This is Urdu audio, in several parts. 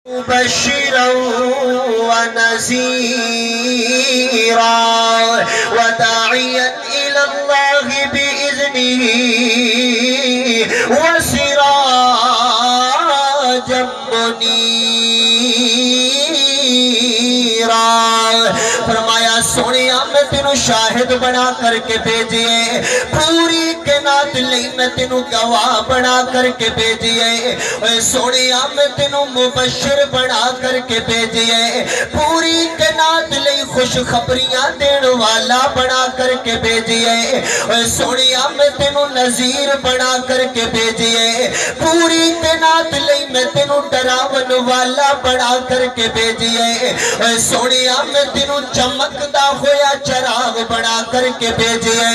مبشرا ونذيرا وداعيا إلى الله بإذنه وسراجا منيرا. فرمایا سونیا میں تینوں شاہد بنا کر کے بھیجئے، پوری کائنات لئی میں تینوں گواہ بنا کر کے بھیجئے. اے سونیا میں تینوں مبشر بنا کر کے بھیجئے، پوری کائنات لئی خوش خبریاں دین والا بنا کر کے بھیجئے. اے سونیا میں تینوں نذیر بنا کر کے بھیجئے، پوری کائنات لئی میں تینوں ڈراون والا بنا کر کے بھیجئے. اے سونیا میں تینوں چمکدا ہویا چراغ بنا کر کے بھیجئے.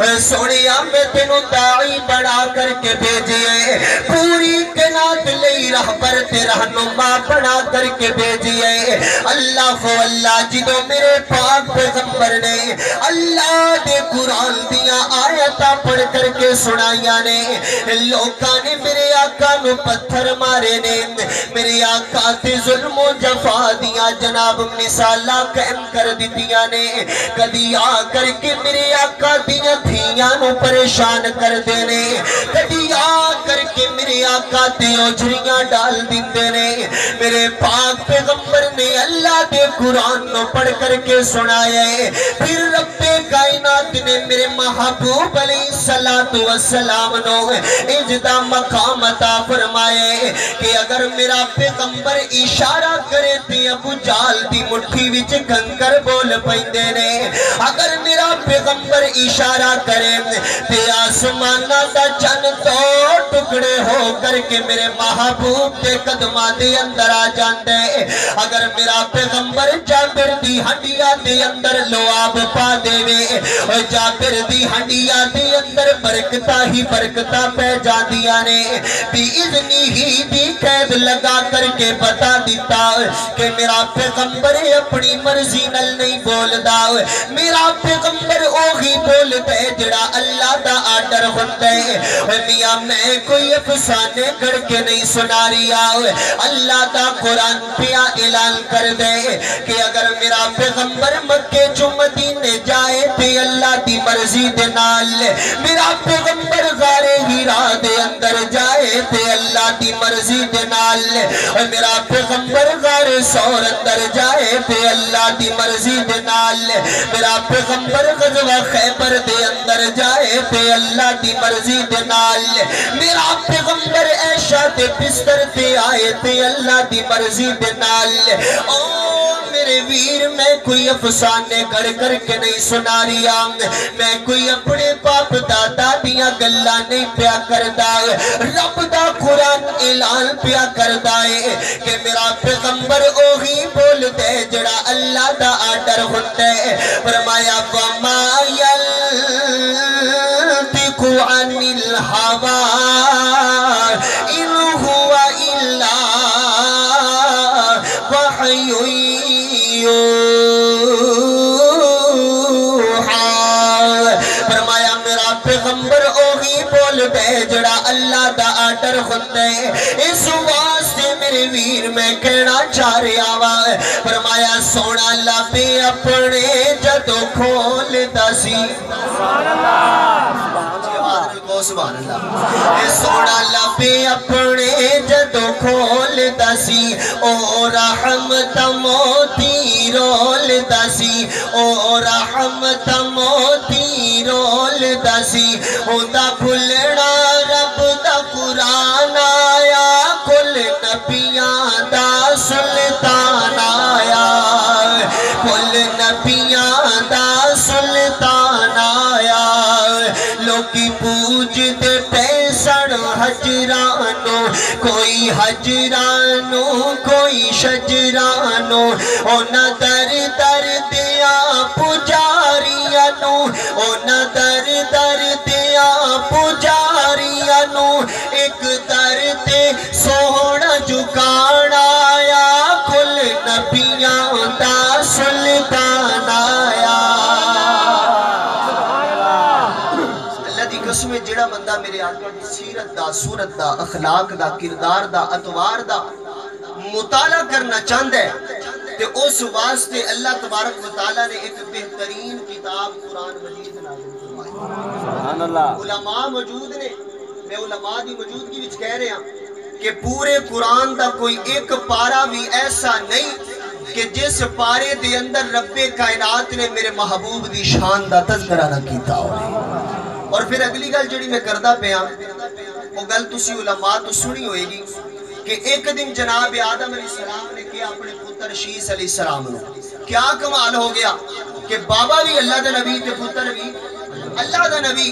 اے سونیا میں تینوں داعی بنا کر کے بھیجئے، پوری کائنات لئی رہبر تے رہنما بنا کر کے بھیجئے. اللہ ہو اللہ جدوں میرے پاک پیغمبر نے اللہ دے قرآن دیا آیتاں پڑھ کر کے سنائیاں نے، لوکاں نے میرے آقا نو پتھر مارے نے، میرے آقا تے ظلم و جفا دیا جناب مثالاں قائم کر دیتیاں نے. کدی آ کر کے میرے آقا دیا دھیاں نو پریشان کر دینے، کدی آ کر کے میرے آقا تے اوجھریاں ڈال دیندے نے. میرے پاک پیغمبر نے اللہ دے قرآن نو پڑھ کر کے سنائے. پھر رب کائنات نے میرے محبوب علیہ السلام نو اجدا مقام عطا فرمائے کہ اگر میرا پیغمبر اشارہ کرے تے ابو جال دی مٹھی وچ کنکر بول پیندے نے. اگر میرا پیغمبر اشارہ کرے تے آسمانہ دا چن تو ٹکڑے ہو کر کے میرے محبوب دے قدماں دے اندر آ جاندے. اگر میرا پیغمبر جابر دی ہڈیاں دے اندر لعاب پا دے وے، جابر دی ہڈیاں دے اندر برکتہ ہی برکتہ پہ جاندیاں نے. بھی اذنی ہی دی قید لگا کر کے بتا دیتا کہ میرا پیغمبر اپنی مرضی نل نہیں بولدا، میرا پیغمبر اوہی بولدا ہے جڑا اللہ دا آرڈر ہوتا ہے. میاں میں کوئی افسانے گھڑ کے نہیں سنا رہا، اللہ دا قرآن پیا اعلان کر دے کہ اگر میرا پیغمبر مکے چو مدینے جائے تے اللہ دی مرضی دے نال، میرا پیغمبر غار ہیرا دے اندر جائے تے اللہ دی مرضی دے نال، میرا پیغمبر غار سور اندر جائے تے اللہ دی مرضی دے نال، میرا پیغمبر غزوہ خیبر دے اندر جائے تے اللہ دی مرضی دے نال، میرا پیغمبر عائشہ دے بستر تے آئے تے اللہ دی مرضی دے نال. او میرے ویر میں کوئی افسانے گھڑ کر کے نہیں سنا رہا، میں کوئی اپنے باپ دادا دیا گلا نہیں پیا کردا. رب دا قرآن اعلان پیا کردا ہے کہ میرا پیغمبر اوہی بول دے جڑا اللہ دا آرڈر ہوتا ہے. فرمایا وَمَا يَنطِقُ عَنِ الْهَوَىٰ إِنْ هُوَ إِلَّا وَحْيٌ يُوحَىٰ. فرمایا میرا پیغمبر اوہی بول دے جڑا اللہ دا آرڈر ہوتا ہے. اس واسطے میرے ویر میں کہنا چاہ رہا ہوا. فرمایا سونا لبے اپنے جدو کھول دسی، سبحان اللہ، سونا لبے اپنے جدو کھول دسی، او رحمت موتی رول دسی، او رحمت موتی رول دسی. دا بھلنا رب دا قرآن آیا، کل نبیاں دا سلطان آیا، کل نبیاں دا سلطان آیا. لوکی پوج دے پیسن حجرانو، کوئی حجرانو کوئی شجرانو، اونا در در دیا پجاریانو، اونا در در دیا پجاریانو. ایک در تے سونا جھکانا آیا، کل نبیاں دا سلطان آیا. قسم جڑا بندہ میرے آقا دی سیرت دا، صورت دا، اخلاق دا، کردار دا، اتوار دا مطالعہ کرنا چاہتا ہے تو اس واسطے اللہ تبارک و تعالیٰ نے ایک بہترین کتاب قرآن مجید نازل فرمائی. سبحان اللہ. علماء موجود نے, میں علماء دی موجودگی وچ کہہ رہا کہ پورے قرآن دا کوئی ایک پارا بھی ایسا نہیں کہ جس پارے دے اندر رب کائنات نے میرے محبوب دی شان دا تذکرہ نہ کیتا ہو. اور پھر اگلی گل جڑی میں کردہ پیا وہ گل تسی علماء تو سنی ہوئے گی کہ ایک دن جناب آدم علیہ السلام نے کیا اپنے پتر شیس علیہ السلام نے. کیا کمال ہو گیا کہ بابا بھی اللہ دا نبی تے پتر بھی اللہ دا نبی.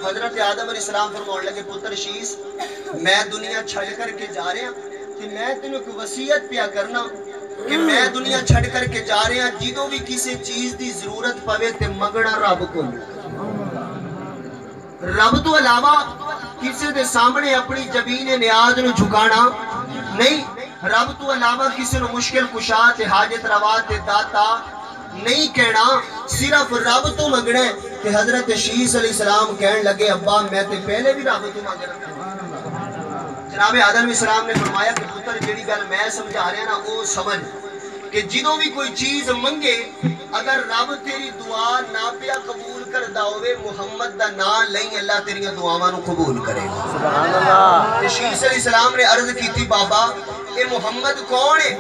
حضرت آدم علیہ السلام فرماؤں لگے پتر شیس میں دنیا چھڑ کر کے جا رہے ہیں کہ میں تینوں کو وصیت پیا کرنا کہ میں دنیا چھڑ کر کے جا رہے ہیں جدوں بھی کسی چیز دی ضرورت پوے تے منگنا رب کو, رب تو علاوہ کسی دے سامنے اپنی جبین نیاز نو جھکانا نہیں, رب تو علاوہ کسی نو مشکل کشا تے حاجت روا تے داتا نہیں کہنا, صرف رب تو منگنا ہے. کہ حضرت شیس علیہ السلام کہنے لگے ابا میں تے پہلے بھی رب تو منگنا. جناب آدم علیہ السلام نے فرمایا کہ پتر جیڑی گل میں سمجھا رہا نا وہ سمجھ کہ جدوں بھی کوئی چیز منگے اگر رب تیری دعا نہ پیا قبول کردہ ہوئے محمد دا نام لیں اللہ تیری دعاواں نو قبول کرے گا. سبحان اللہ. شیس علیہ السلام نے عرض کی تھی بابا اے محمد کون ہے؟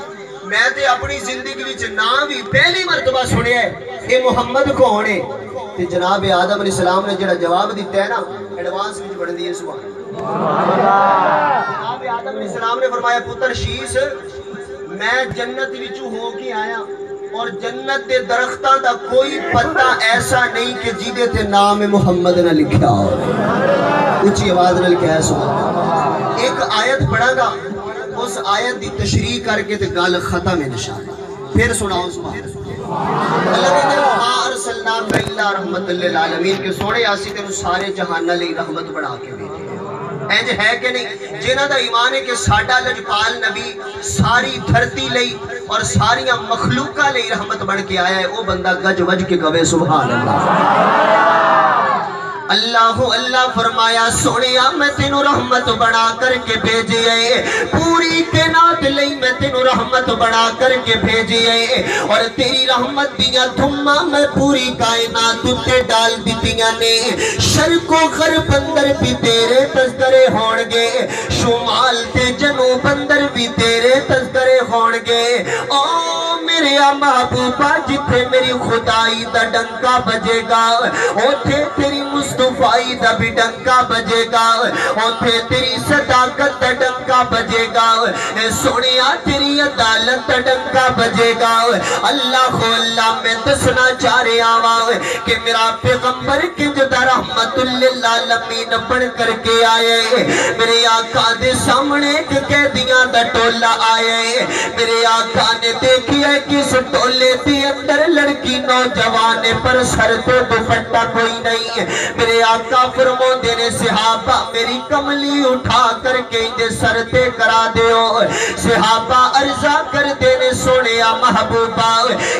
میں تے اپنی زندگی وچ نام بھی پہلی مرتبہ سنیا ہے اے محمد کون ہے؟ تے جناب آدم علیہ السلام نے جڑا جواب دیتا ہے نا ایڈوانس وچ بڑھ دی ہے. سبحان اللہ. جناب آدم علیہ السلام نے فرمایا پتر شیس میں جنت وچوں ہو کے آیا اور جنت دے درختاں دا کوئی پتا ایسا نہیں کہ جیدے تے نام محمد نہ لکھیا ہو. اچھی آواز نہ لکھیا ہے. سبحان اللہ. ایک آیت پڑھا گا اس آیت دی تشریح کر کے تے گل ختم انشاءاللہ. پھر سناؤ. سبحان اللہ. اللہ نے ما ارسلناک الا رحمت للعالمین کہ سونے آسی تینوں سارے جہانہ لئی رحمت بڑھا کے بھیجے. اینج ہے کہ نہیں؟ جنہ دا ایمان ہے کہ ساڈا لجپال نبی ساری دھرتی لئی اور ساریاں مخلوقہ لئی رحمت بڑھ کے آیا ہے وہ بندہ گج وج کے گوے سبحان اللہ. اللہ اللہ فرمایا سونیا میں تینوں رحمت بنا کر کے بھیجیے, پوری کائنات لئی میں تینوں رحمت بنا کر کے بھیجیے اور تیری رحمت دیاں دھما میں پوری کائنات تے ڈال دیتیاں نے. شرق و غرب اندر بھی تیرے تذکرے ہون گے, شمال تے جنوب اندر بھی تیرے تذکرے ہون گے. او میرے محبوبہ جتھے میری خدائی دا ڈنکا بجے گا اوتھے تیری مصطفیٰ دا بھی ڈنکا بجے گا, اوتھے تیری صداقت دا ڈنکا بجے گا, سونیا تیری عدالت دا ڈنکا بجے گا. اللہ اللہ میں دسنا چاہ رہا ہوں کہ میرا پیغمبر کی جدہ رحمت للعالمین بڑھ کر کے آئے, میرے آقا دے سامنے ایک قیدیاں دا ٹولا آئے. میرے آقا نے دیکھی ہے کس ٹولے دے اندر لڑکی نوجوان پر سر تو دوپٹہ کوئی نہیں. میرے آقا فرمو دینے صحابہ میری کملی اٹھا کر کے انجھے سر تے کرا دیو. صحابہ عرضہ کر دینے سونے محبوبہ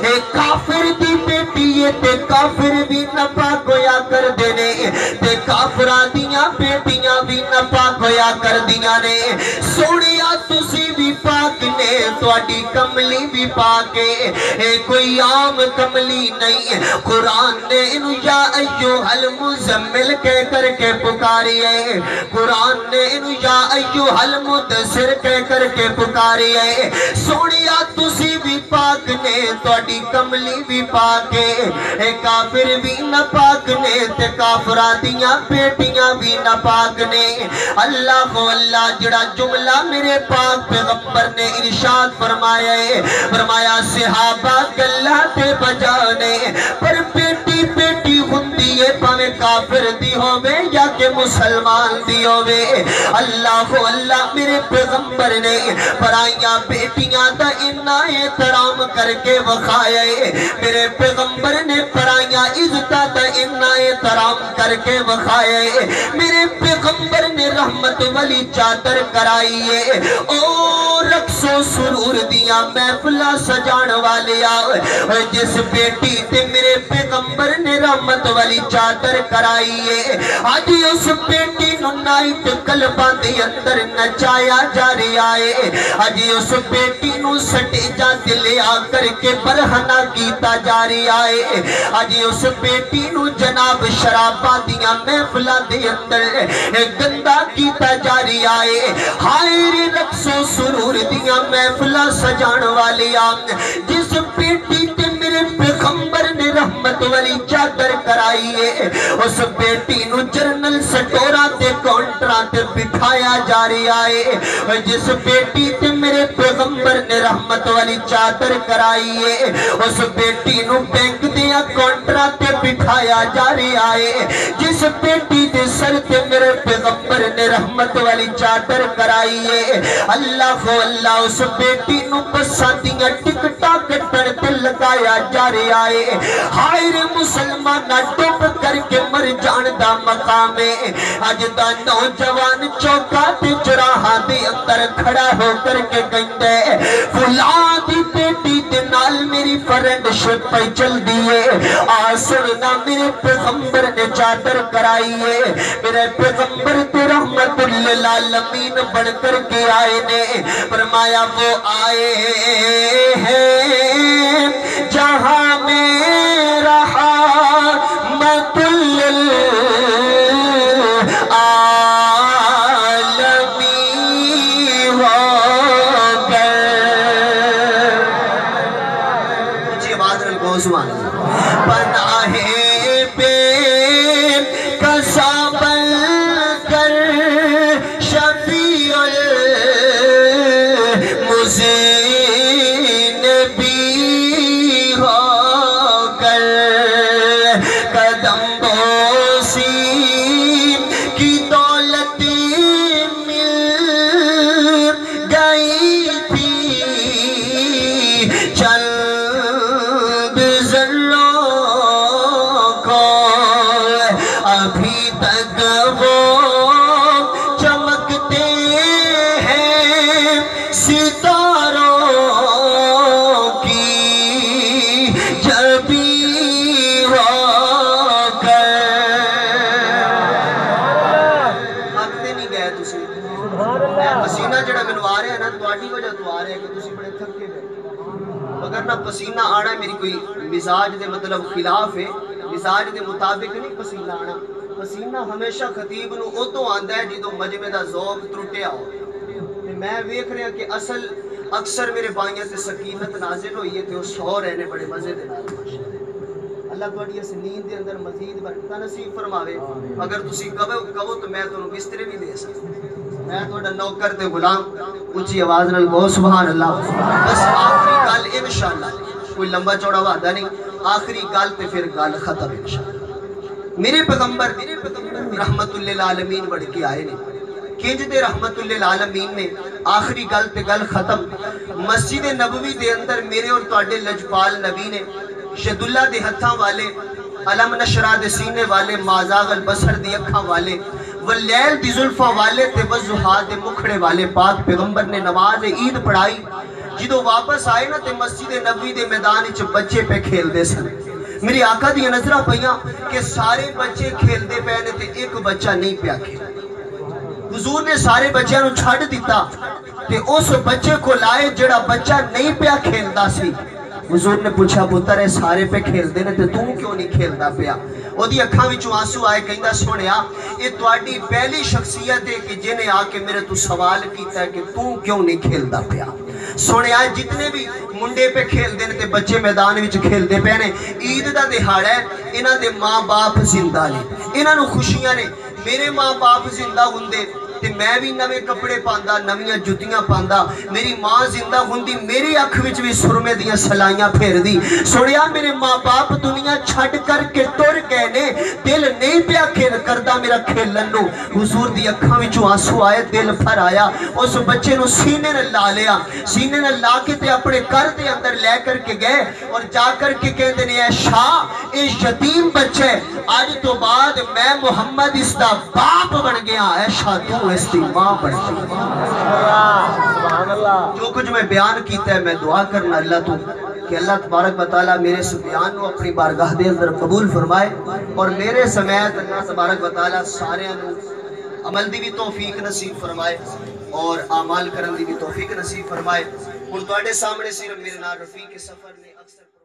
ایک کافر دی بیٹی یہ تے کافر بھی نپاک ہویا کر دینے تے کافرہ دیاں بیٹیاں بھی نپاک ہویا کر دیاں نے. سونیا تسی بھی پاک نے تواڈی کملی بھی پاک ہے, کوئی عام کملی نہیں. قرآن نے انہوں یا ایوہ المزمل کہہ کر کے پکاری ہے, قرآن نے انہوں یا ایوہ المدثر کہہ کر کے پکاری ہے. سونیا تسی بھی پاک نے تواڈی کملی بھی پاک ہے, کافر بھی نپاک نے تے کافرہ دیاں بیٹیاں بھی نپاک نے. اللہ اللہ جڑا جملہ میرے پاک پیغمبر نے ارشاد فرمایا ہے, فرمایا صحابہ گلہ تے بجانے پر بیٹی بیٹی ہوندی ہے پاویں کافر دی ہووے یا کہ مسلمان دی ہووے. اللہ اللہ میرے پیغمبر نے پرائیاں بیٹیاں دا اتنا اتنا احترام کر کے وخائے میرے پیغمبر نے پرائیاں عزتہ تا اتنا احترام کر کے وخائے میرے پیغمبر نے رحمت والی چادر کرائیے او رقص و سرور دیا محفلہ سجان والے آؤ جس بیٹی تے میرے پیغمبر نے رحمت والی چادر کرائیے آج اس بیٹی نو نائٹ کلباں دے اندر نچایا جا رہی آئے آج اس بیٹی نو سٹیجا دلے آ کر کے برہنہ کیتا جا رہی آئے آج اس بیٹی نو جناب شرابہ دیا محفلہ دے اندر گندہ کیتا جا رہی آئے ہائے رقص و سرور دیا محفلہ سجان والی آم جس بیٹی تے میرے پیغمبر نے رحمت والی چادر کرائیے اس بیٹی نو جرنل سٹورا تے کونٹرا تے بٹھایا جا رہی آئے جس بیٹی تے میرے پیغمبر نے رحمت والی چادر کرائیے اس بیٹی نو بینک دیا کونٹرا تے بٹھایا جا رہی آئے جس بیٹی تے سر تے میرے پیغمبر نے رحمت والی چادر کرائیے اللہ خو اللہ اس بیٹی نو بساں دیا ٹکٹا کٹر تے لگایا جا رہی آئے ہائر مسلمانہ ڈوب کر کے مر جان دا مقام ہے آج دا نوجوان چوکا تے چراہاں دے اندر کھڑا ہو کر کے کہندے فلاں دی بیٹی دے نال میری فرینڈ شپ پہ چل دیئے سننا میرے پیغمبر نے چادر کرائیے میرے پیغمبر تے رحمت للعالمین بڑھ کر کے آئے نے فرمایا وہ آئے ہیں جہاں میں رحمت للعالمین ہو کر مجھے آواز رکھو سبحان اللہ پناہ بے کسا بن کر شفیع المذنبین بھی ہو کر قدم بوسی کی دولت مل گئی تھی چند ذروں کو ابھی تک وہ چمکتے ہیں ستاروں کی جبی ہو کر آگتے نہیں گئے تسی پسینہ جڑا منو آ رہا ہے نا تواڈی وجہ تو آ رہا ہے کہ تسی بڑے تھکے گئے اگر نہ پسینہ آنا میری کوئی مزاج دے مطلب خلاف ہے مزاج دے مطابق نہیں پسینہ آنا پسینہ ہمیشہ خطیب نو او تو آندہ ہے جدو مجمع دا ذوق ترٹیا ہو میں ویکھ رہا کہ اصل اکثر میرے بائیاں سے سکینت نازل ہوئی ہے کہ وہ سو رہنے بڑے مزے دے اللہ تواڈی اس نیند دے اندر مزید برکت نصیب فرماوے اگر تسی کہو تو میں تانوں بسترے بھی دے سکتا میں تہاڈا نوکر تے غلام اونچی آواز نال کہو سبحان اللہ بس آخری گل انشاءاللہ کوئی لمبا چوڑا وعدہ نہیں آخری گل تے پھر گل ختم انشاءاللہ میرے پیغمبر رحمت للعالمین بڑھ کے آئے نے کینج دے رحمت للعالمین نے آخری گل تے گل ختم مسجد نبوی دے اندر میرے اور تواڈے لجپال نبی نے شد اللہ دے ہتھاں والے علم نشرہ دے سینے والے مازاغ البصر دی اکھاں والے واللیل دی زلفہ والے تے وضحا دے مکھڑے والے پاک پیغمبر نے نماز عید پڑھائی جدو واپس آئے نا تے مسجد نبوی دے میدان وچ بچے پہ کھیل دے سن میری آقا دی نظرہ پئیاں کہ سارے بچے کھیل دے پہ نے تے ایک بچہ نہیں پیا کھیل حضور نے سارے بچیاں نو چھڑ دیتا تے اس بچے کو لائے جڑا بچہ نہیں پیا کھیلدا سی حضور نے پوچھا پتر ہے سارے پہ کھیل دے نے تے تم کیوں نہیں کھیلدا پیا او دی اکھاں وچوں آنسو آئے کہندا سونیا اے تواڈی پہلی شخصیت ہے کہ جنے آ کے میرے تو سوال کیتا ہے کہ تو کیوں نہیں کھیلدا پیا سونیا جتنے بھی منڈے پہ کھیل دے نے تے بچے میدان وچ کھیل دے پے نے عید دا دہاڑا ہے انہاں دے ماں باپ زندہ نے انہاں نو خوشیاں نے میرے ماں باپ زندہ ہوندے تے میں بھی نوے کپڑے پاندا نویاں جتیاں پاندا میری ماں زندہ ہوندی میری اکھ وچ بھی سرمے دیاں سلائیاں پھیر دی سنیا میرے ماں باپ دنیا چھڈ کر کے ٹر گئے نے دل نہیں پیا کھیل کردا میرا کھیلن نو حضور دی اکھاں وچوں آنسو آئے دل بھر آیا اس بچے نو سینے نال لا لیا سینے نال لا کے تے اپنے گھر دے اندر لے کر کے گئے اور جا کر کے کہندے نے اے شاہ اے یتیم بچہ ہے آج تو بعد میں محمد اس دا باپ بن گیا اے شاہ تو اس دی ماں بن گیا جو کچھ میں بیان کیتا ہے میں دعا کرنا اللہ تو کہ اللہ تبارک و تعالیٰ میرے اس بیان کو اپنی بارگاہ دے اندر قبول فرمائے اور میرے سمیت اللہ تبارک و تعالیٰ سارے عمل دی بھی توفیق نصیب فرمائے اور اعمال کرن دی بھی توفیق نصیب فرمائے اور تواڈے سامنے صرف میرے نال رفیق سفر نے اکثر